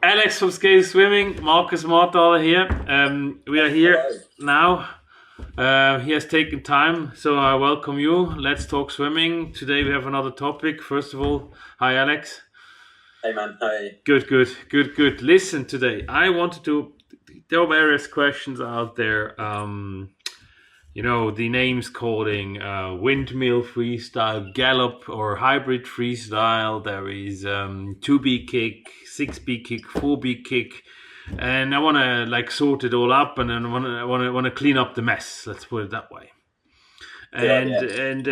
Alex from Scale Swimming, Marcus Marthaler here. We are here now. He has taken time, so I welcome you. Let's talk swimming. Today we have another topic. First of all, hi Alex. Hey man, how are you? Good. Listen, today I wanted to. There are various questions out there. The names calling windmill freestyle, gallop or hybrid freestyle. There is 2B kick, 6B kick, 4B kick, and I want to sort it all up, and then I want to clean up the mess. Let's put it that way. And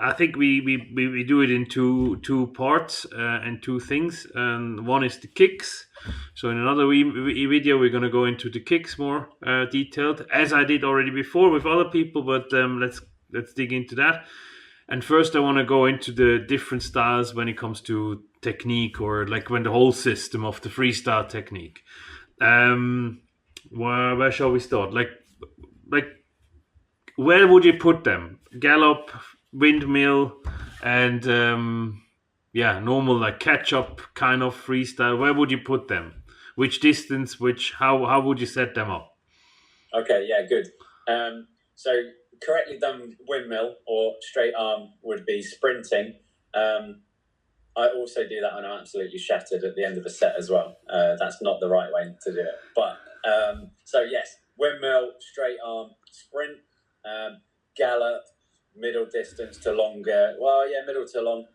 I think we do it in two parts and two things. One is the kicks. So in another video, we're going to go into the kicks more detailed, as I did already before with other people. But let's dig into that. And first, I want to go into the different styles when it comes to technique, or like when the whole system of the freestyle technique. Where shall we start? Like. Where would you put them? Gallop, windmill, and normal like catch-up kind of freestyle. Where would you put them? Which distance? How would you set them up? Okay, yeah, good. So correctly done windmill or straight arm would be sprinting. I also do that when I'm absolutely shattered at the end of a set as well. That's not the right way to do it. But so yes, windmill, straight arm, sprint. Gallop, middle distance to longer. Well, yeah, middle to long.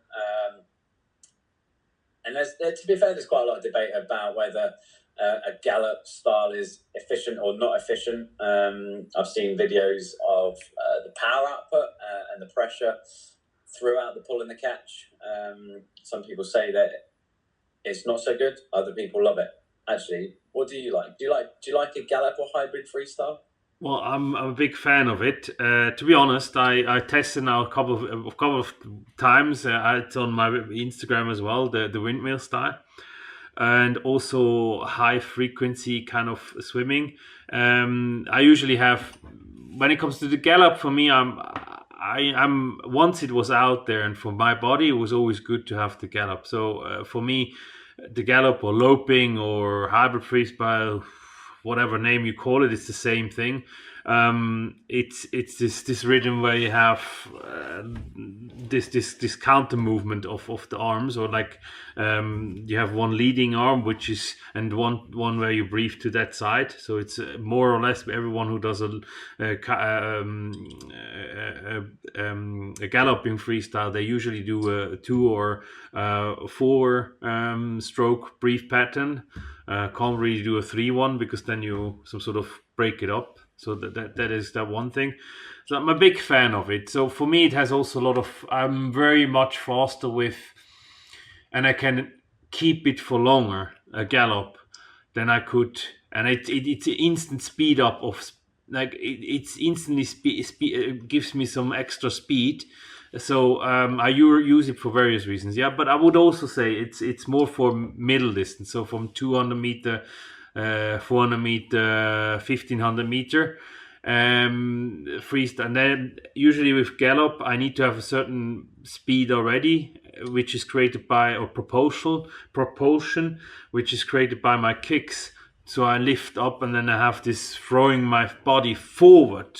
And to be fair, there's quite a lot of debate about whether a gallop style is efficient or not efficient. I've seen videos of the power output and the pressure throughout the pull and the catch. Some people say that it's not so good. Other people love it. Actually, what do you like? Do you like a gallop or hybrid freestyle? Well, I'm a big fan of it. To be honest, I tested now a couple of times. It's on my Instagram as well, the windmill style, and also high frequency kind of swimming. I usually have, when it comes to the gallop, for me, I'm once it was out there, and for my body, it was always good to have the gallop. So for me, the gallop or loping or hybrid freestyle, whatever name you call it, it's the same thing. It's this rhythm where you have this counter movement of the arms, or like you have one leading arm, which is, and one where you breathe to that side. So it's more or less everyone who does a galloping freestyle, they usually do a 2 or 4 stroke breathe pattern. Can't really do a 3-1 because then you some sort of break it up. So that is that one thing. So I'm a big fan of it. So for me, it has also a lot of. I'm very much faster with, and I can keep it for longer a gallop than I could, and it's an instant speed up of it's instantly it gives me some extra speed. So I use it for various reasons. Yeah, but I would also say it's more for middle distance. So from 200 meter, 400 meter, 1500 meter, freestyle. And then usually with gallop, I need to have a certain speed already, which is created by, or propulsion, which is created by my kicks. So I lift up, and then I have this throwing my body forward.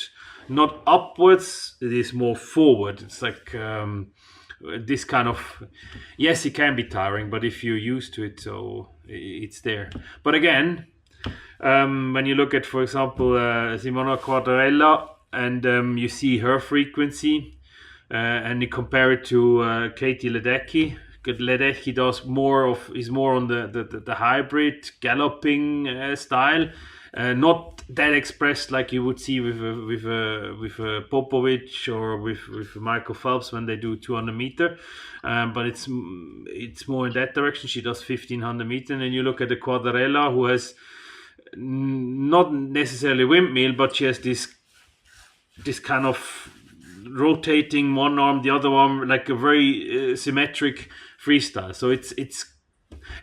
Not upwards, it is more forward. It's like this kind of, yes, it can be tiring, but if you're used to it, so it's there. But again, when you look at, for example, Simona Quadarella, and you see her frequency, and you compare it to Katie Ledecky. Ledecky is more on the hybrid galloping style. Not that expressed like you would see with Popovic or with Michael Phelps when they do 200 meter, but it's more in that direction. She does 1500 meter, and then you look at the Quadarella, who has not necessarily windmill, but she has this kind of rotating one arm, the other arm, like a very symmetric freestyle. So it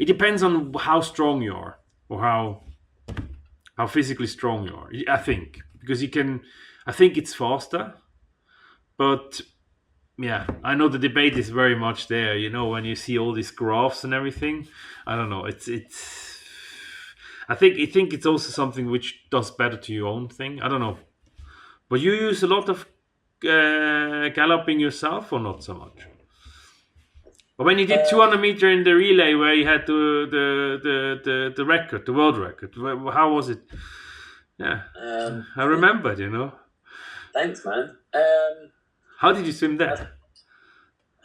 depends on how strong you are, or how physically strong you are, I think, because I think it's faster, but yeah, I know the debate is very much there. You know, when you see all these graphs and everything, I don't know. It's. I think it's also something which does better to your own thing. I don't know, but you use a lot of galloping yourself, or not so much. But when you did 200-meter in the relay, where you had the record, the world record, how was it? Yeah, I remembered. You know. Thanks, man. How did you swim that?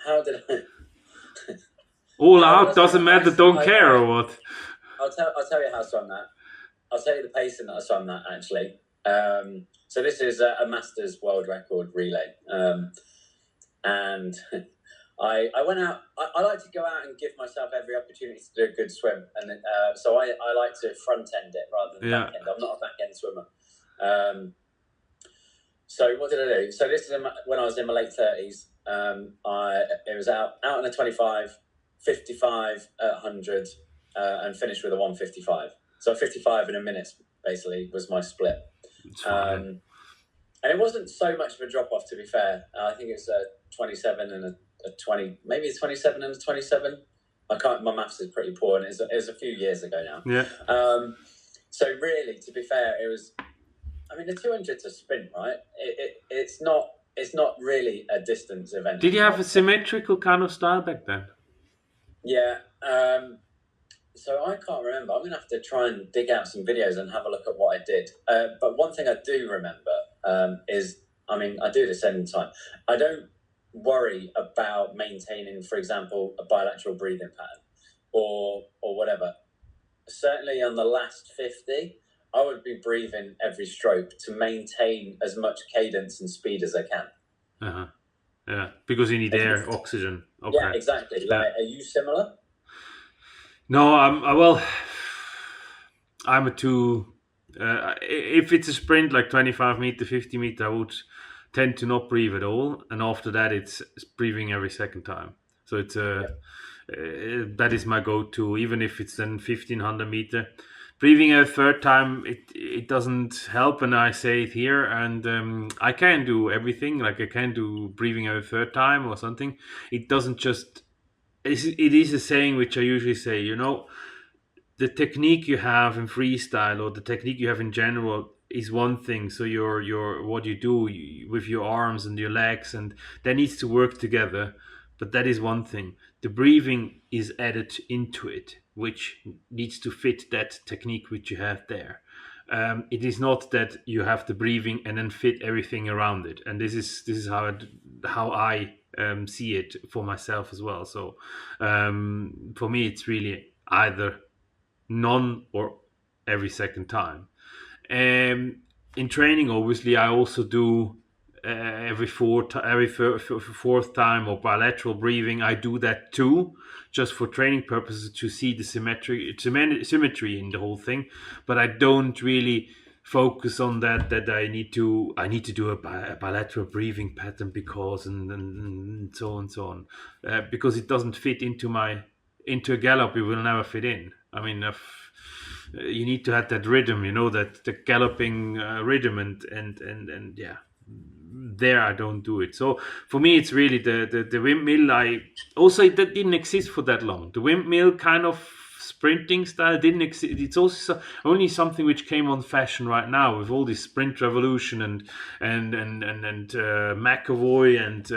How did I? All out, doesn't matter, don't care, or what? I'll tell you how I swam that. I'll tell you the pacing that I swam that, actually. So this is a Masters world record relay. And I went out. I like to go out and give myself every opportunity to do a good swim. And so I like to front end it rather than back end. I'm not a back end swimmer. So what did I do? So this is when I was in my late 30s. It was out in a 25, 55 at 100, and finished with a 155. So 55 in a minute, basically, was my split. And it wasn't so much of a drop off, to be fair. I think it's a 27 and a 20, maybe it's 27 and a 27. My maths is pretty poor, and it was a few years ago now. Yeah. So really, to be fair, it was. I mean, the 200's a sprint, right? It's not really a distance event. Did you have a symmetrical kind of style back then? Yeah. So I can't remember. I'm going to have to try and dig out some videos and have a look at what I did. But one thing I do remember is, I mean, I do this any time. I don't worry about maintaining, for example, a bilateral breathing pattern or whatever. Certainly on the last 50, I would be breathing every stroke to maintain as much cadence and speed as I can. Yeah, because you need air, oxygen. Okay. Yeah, exactly. Like, are you similar? No, I'm a two. If it's a sprint like 25 meter, 50 meter, I would tend to not breathe at all, and after that, it's breathing every second time. So it's that is my go-to. Even if it's then 1500 meter, breathing a third time, it doesn't help. And I say it here, and I can do everything. Like I can do breathing a third time or something. It doesn't just. It is a saying which I usually say, you know, the technique you have in freestyle or the technique you have in general is one thing. So your what you do with your arms and your legs, and that needs to work together. But that is one thing. The breathing is added into it, which needs to fit that technique which you have there. It is not that you have the breathing and then fit everything around it. And this is how I see it for myself as well. So for me, it's really either none or every second time. In training, obviously, I also do every fourth time or bilateral breathing. I do that too, just for training purposes to see the symmetry in the whole thing. But I don't really focus on that I need to do a bilateral breathing pattern because and so on and so on, because it doesn't fit into a gallop. It will never fit in. I mean, you need to have that rhythm, you know, that the galloping rhythm, and yeah, there I don't do it. So for me, it's really the windmill. That didn't exist for that long. The windmill kind of sprinting style didn't exist. It's also only something which came on fashion right now with all this sprint revolution and McAvoy and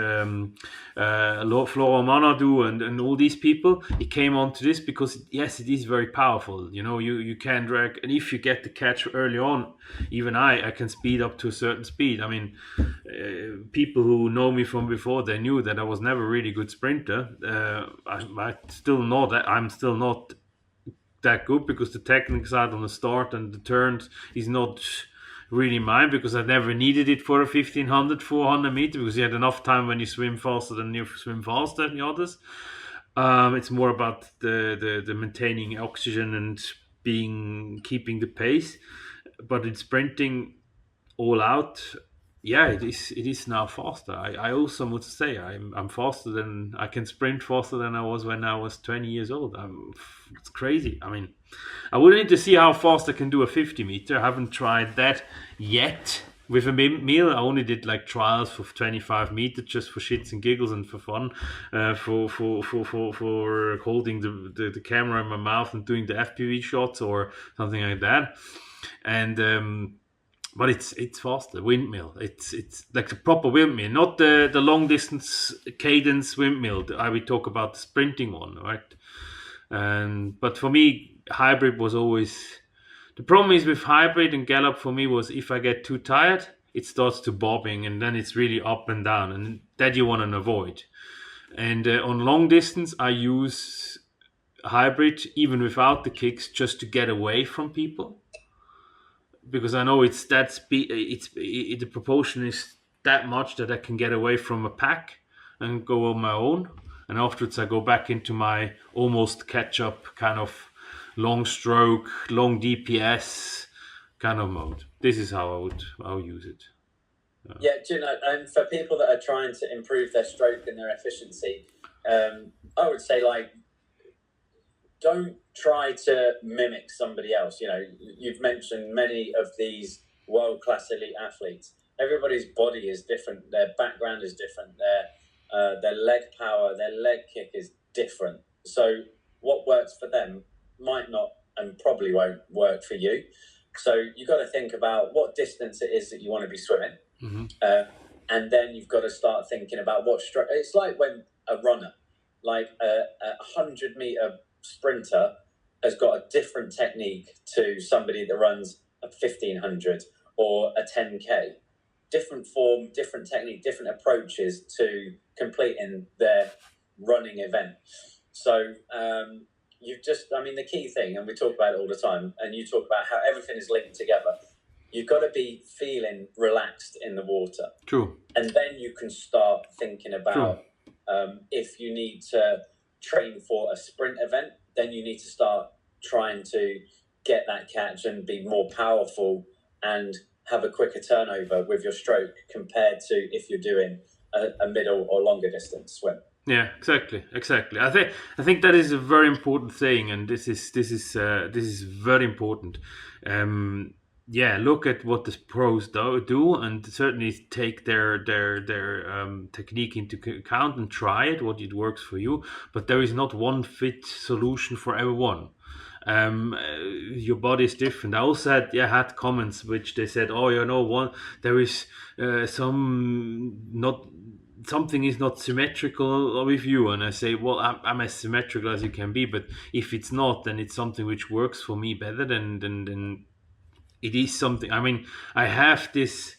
Flora Manadou and all these people. It came onto this because yes, it is very powerful. You know, you can drag, and if you get the catch early on, even I can speed up to a certain speed. I mean, people who know me from before, they knew that I was never a really good sprinter. I'm still not that good because the technical side on the start and the turns is not really mine, because I never needed it for a 1500, 400 meter, because you had enough time when you swim faster than you swim faster than the others. It's more about the maintaining oxygen and keeping the pace. But in sprinting all out, yeah, it is now faster. I also must say I'm faster than I can sprint faster than I was when I was 20 years old. It's crazy. I mean, I would need to see how fast I can do a 50 meter. I haven't tried that yet, With a meal, I only did like trials for 25 meters just for shits and giggles and for fun, for holding the camera in my mouth and doing the FPV shots or something like that. And but it's faster windmill. It's like the proper windmill, not the long distance cadence windmill. I will talk about the sprinting one, right? And but for me, hybrid was always the problem. Is with hybrid and gallop for me was if I get too tired, it starts to bobbing, and then it's really up and down, and that you want to avoid. And on long distance, I use hybrid even without the kicks just to get away from people, because I know it's that speed. The proportion is that much that I can get away from a pack and go on my own. And afterwards, I go back into my almost catch up kind of long stroke, long DPS kind of mode. This is how I'll use it. Yeah, do you know, and for people that are trying to improve their stroke and their efficiency, I would say, like, don't try to mimic somebody else. You know, you've mentioned many of these world-class elite athletes. Everybody's body is different. Their background is different. Their leg power, their leg kick is different. So what works for them might not and probably won't work for you. So you've got to think about what distance it is that you want to be swimming. Mm-hmm. And then you've got to start thinking about what stroke. It's like when a runner, like a 100-meter sprinter, has got a different technique to somebody that runs a 1500 or a 10K. Different form, different technique, different approaches to completing their running event. So the key thing, and we talk about it all the time, and you talk about how everything is linked together. You've got to be feeling relaxed in the water. True. And then you can start thinking about if you need to train for a sprint event, then you need to start trying to get that catch and be more powerful and have a quicker turnover with your stroke compared to if you're doing a middle or longer distance swim. Yeah, exactly. I think that is a very important thing, and this is very important. Look at what the pros do, and certainly take their technique into account and try it. What it works for you, but there is not one fit solution for everyone. Your body is different. I also had comments which they said, there is something is not symmetrical with you, and I say, well, I'm as symmetrical as you can be, but if it's not, then it's something which works for me better than it is something. I mean, I have this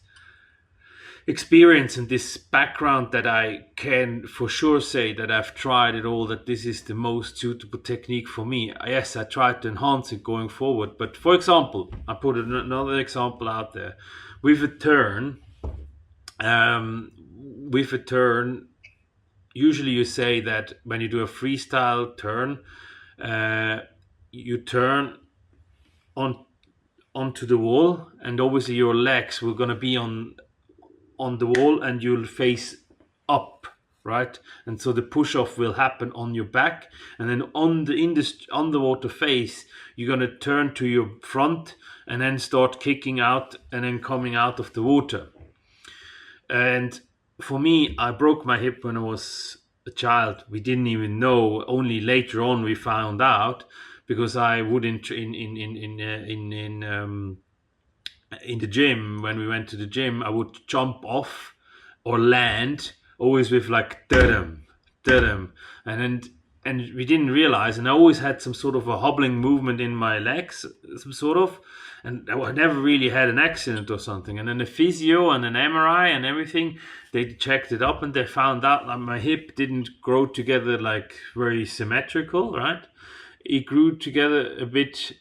experience and this background that I can for sure say that I've tried it all, that this is the most suitable technique for me. Yes, I tried to enhance it going forward, but for example, I put another example out there with a turn. Usually you say that when you do a freestyle turn, you turn onto the wall, and obviously your legs were going to be on the wall, and you'll face up, right? And so the push off will happen on your back, and then on the underwater face, you're going to turn to your front and then start kicking out and then coming out of the water. And for me, I broke my hip when I was a child. We didn't even know. Only later on we found out, because I would in the gym, when we went to the gym, I would jump off or land always with like da-dum, and we didn't realize, and I always had some sort of a hobbling movement in my legs, some sort of, and I never really had an accident or something. And then the physio and an MRI and everything, they checked it up, and they found out that my hip didn't grow together like very symmetrical, right? It grew together a bit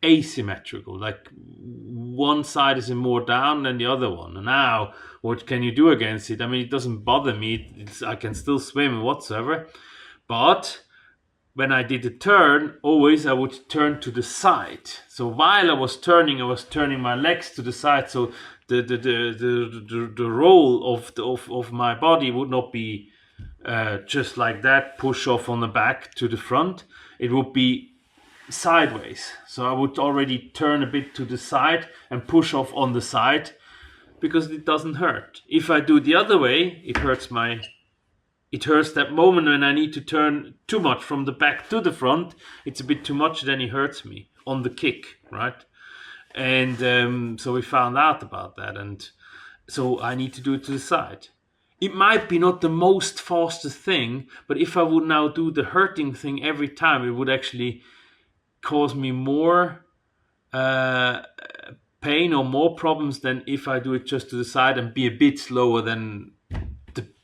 asymmetrical, like one side is more down than the other one. And now what can you do against it? I mean, it doesn't bother me. I can still swim whatsoever, but when I did the turn, always I would turn to the side. So while I was turning my legs to the side, so the roll of my body would not be just like that, push off on the back to the front. It would be sideways. So I would already turn a bit to the side and push off on the side because it doesn't hurt. If I do the other way, it hurts that moment when I need to turn too much from the back to the front. It's a bit too much, then it hurts me on the kick, right? And so we found out about that, and so I need to do it to the side. It might be not the most fastest thing, but if I would now do the hurting thing every time, it would actually cause me more pain or more problems than if I do it just to the side and be a bit slower than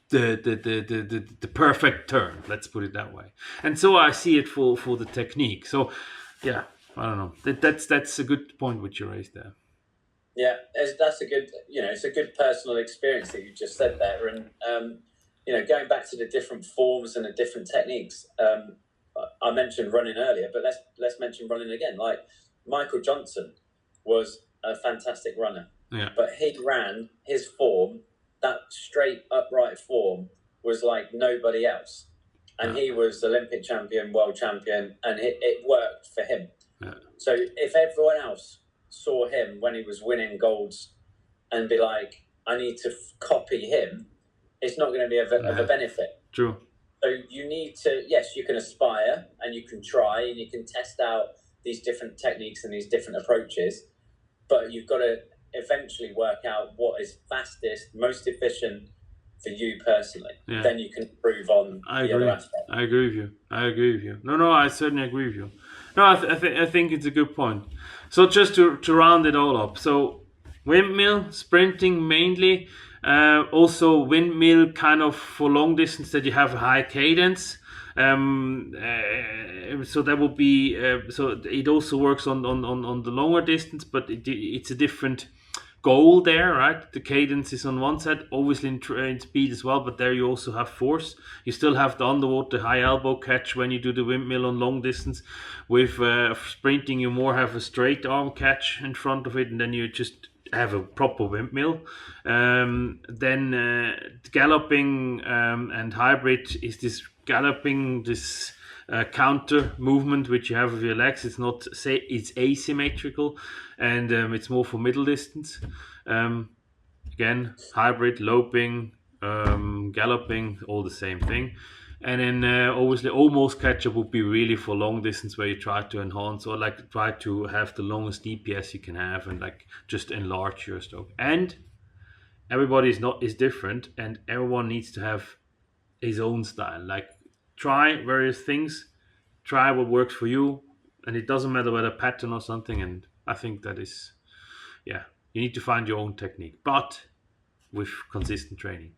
the perfect turn. Let's put it that way. And so I see it for the technique. So yeah, I don't know. That's a good point which you raised there. Yeah, that's a good, it's a good personal experience that you just said there. And, going back to the different forms and the different techniques, I mentioned running earlier, but let's mention running again. Like Michael Johnson was a fantastic runner, but he ran his form, that straight upright form was like nobody else. And he was Olympic champion, world champion, and it worked for him. Yeah. So if everyone else saw him when he was winning golds and be like, I need to copy him, it's not going to be of a benefit. True. So you need to, yes, you can aspire and you can try and you can test out these different techniques and these different approaches, but you've got to eventually work out what is fastest, most efficient for you personally. Yeah. Then you can improve on the other aspects. I agree with you. No, I certainly agree with you. No, I think it's a good point. So just to round it all up. So windmill, sprinting mainly. Also windmill kind of for long distance that you have a high cadence. So that would be so it also works on the longer distance, but it's a different goal there, right? The cadence is on one side, obviously in speed as well, but there you also have force. You still have the underwater high elbow catch when you do the windmill on long distance. With sprinting, you more have a straight arm catch in front of it, and then you just have a proper windmill. Then galloping and hybrid is this galloping, this counter movement which you have with your legs. It's asymmetrical, and it's more for middle distance. Again, hybrid, loping, galloping, all the same thing. And then obviously almost catch up would be really for long distance, where you try to enhance or like try to have the longest DPS you can have and like just enlarge your stroke. And everybody is different, and everyone needs to have his own style. Like try various things, try what works for you, and it doesn't matter whether pattern or something. And I think that is, you need to find your own technique, but with consistent training.